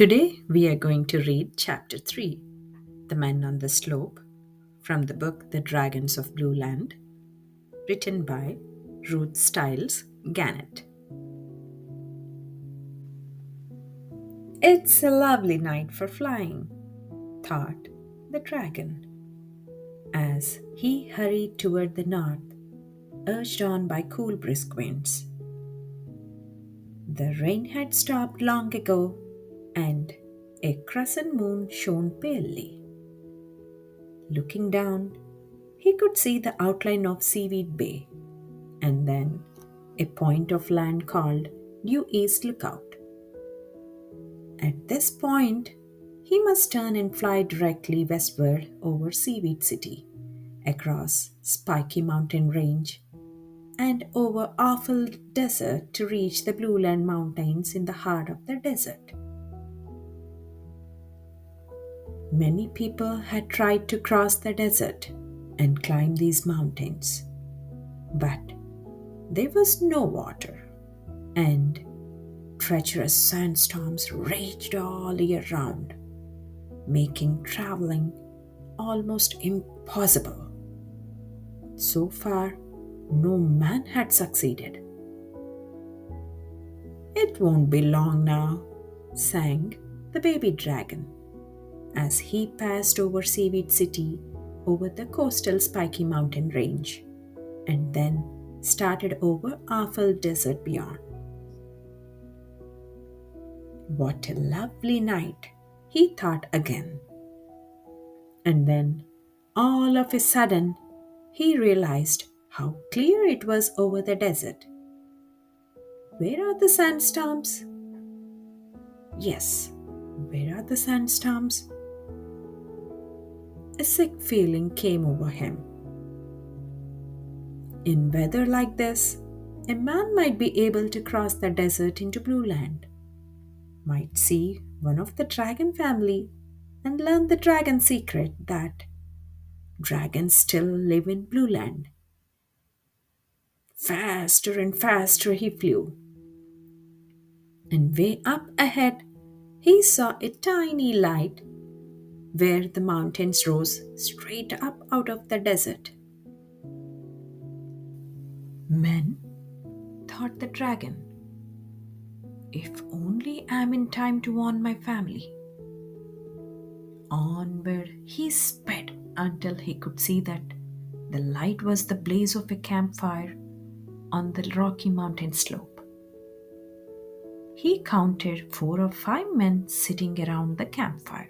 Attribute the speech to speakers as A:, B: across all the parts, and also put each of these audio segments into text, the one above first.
A: Today we are going to read Chapter 3, The Men on the Slope, from the book The Dragons of Blueland, written by Ruth Stiles Gannett. It's a lovely night for flying, thought the dragon, as he hurried toward the north, urged on by cool brisk winds. The rain had stopped long ago, and a crescent moon shone palely. Looking down, he could see the outline of Seaweed Bay, and then a point of land called Due East Lookout. At this point, he must turn and fly directly westward over Seaweed City, across Spiky Mountain Range, and over Awful Desert to reach the Blueland Mountains in the heart of the desert. Many people had tried to cross the desert and climb these mountains, but there was no water, and treacherous sandstorms raged all year round, making traveling almost impossible. So far, no man had succeeded. It won't be long now, sang the baby dragon as he passed over Seaweed City over the coastal Spiky Mountain Range and then started over Awful Desert beyond. What a lovely night, he thought again. And then, all of a sudden, he realized how clear it was over the desert. Where are the sandstorms? Yes, where are the sandstorms? A sick feeling came over him. In weather like this, a man might be able to cross the desert into Blueland, might see one of the dragon family and learn the dragon secret that dragons still live in Blueland. Faster and faster he flew, and way up ahead he saw a tiny light where the mountains rose straight up out of the desert. Men, thought the dragon, if only I'm in time to warn my family. Onward he sped until he could see that the light was the blaze of a campfire on the rocky mountain slope. He counted 4 or 5 men sitting around the campfire.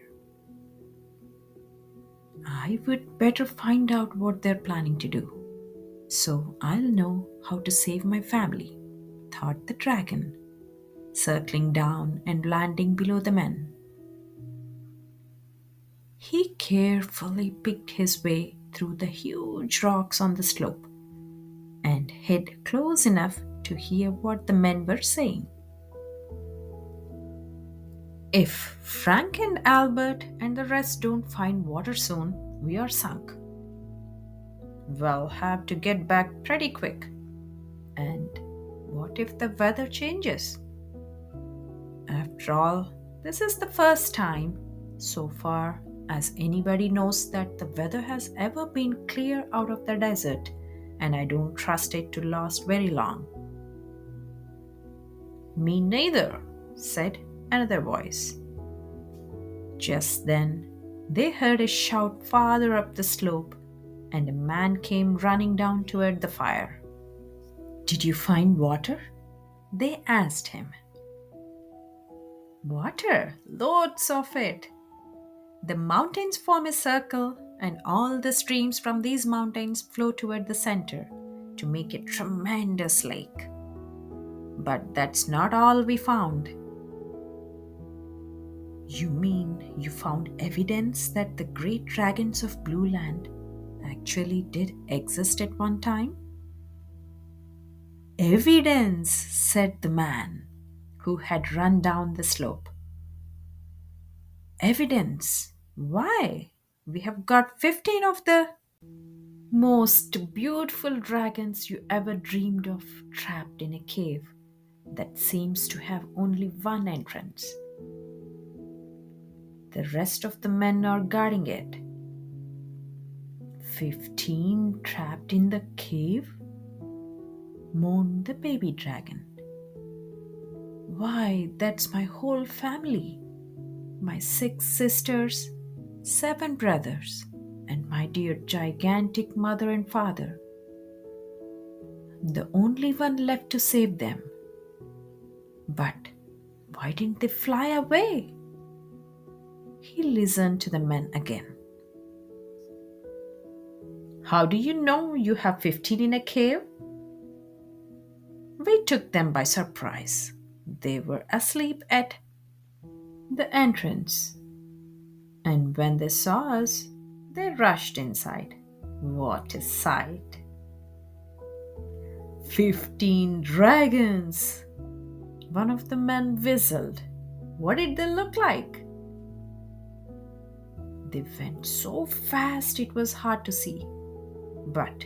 A: I would better find out what they're planning to do, so I'll know how to save my family, thought the dragon, circling down and landing below the men. He carefully picked his way through the huge rocks on the slope and hid close enough to hear what the men were saying. If Frank and Albert and the rest don't find water soon, we are sunk. We'll have to get back pretty quick. And what if the weather changes? After all, this is the first time, so far as anybody knows, that the weather has ever been clear out of the desert, and I don't trust it to last very long. Me neither, said another voice. Just then, they heard a shout farther up the slope, and a man came running down toward the fire. Did you find water? They asked him. Water, loads of it. The mountains form a circle, and all the streams from these mountains flow toward the center to make a tremendous lake. But that's not all we found. You mean you found evidence that the great dragons of Blueland actually did exist at one time? Evidence, said the man who had run down the slope. Evidence? Why? We have got 15 of the most beautiful dragons you ever dreamed of trapped in a cave that seems to have only one entrance. The rest of the men are guarding it. 15 trapped in the cave? Moaned the baby dragon. Why, that's my whole family. My 6 sisters, 7 brothers, and my dear gigantic mother and father. The only one left to save them. But why didn't they fly away? He listened to the men again. How do you know you have 15 in a cave? We took them by surprise. They were asleep at the entrance. And when they saw us, they rushed inside. What a sight! 15 dragons! One of the men whistled. What did they look like? They went so fast it was hard to see. But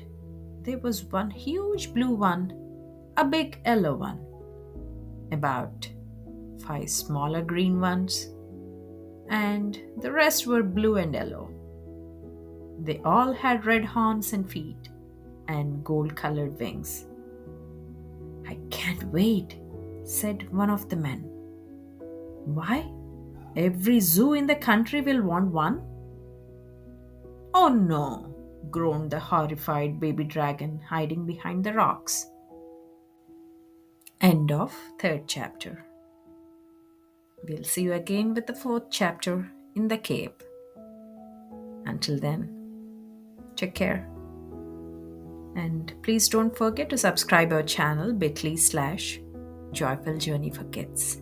A: there was one huge blue one, a big yellow one, about 5 smaller green ones, and the rest were blue and yellow. They all had red horns and feet and gold colored wings. I can't wait, said one of the men. Why? Every zoo in the country will want one? Oh no, groaned the horrified baby dragon hiding behind the rocks. End of 3rd chapter. We'll see you again with the 4th chapter in the cave. Until then, take care. And please don't forget to subscribe our channel bit.ly/Joyful Journey for Kids.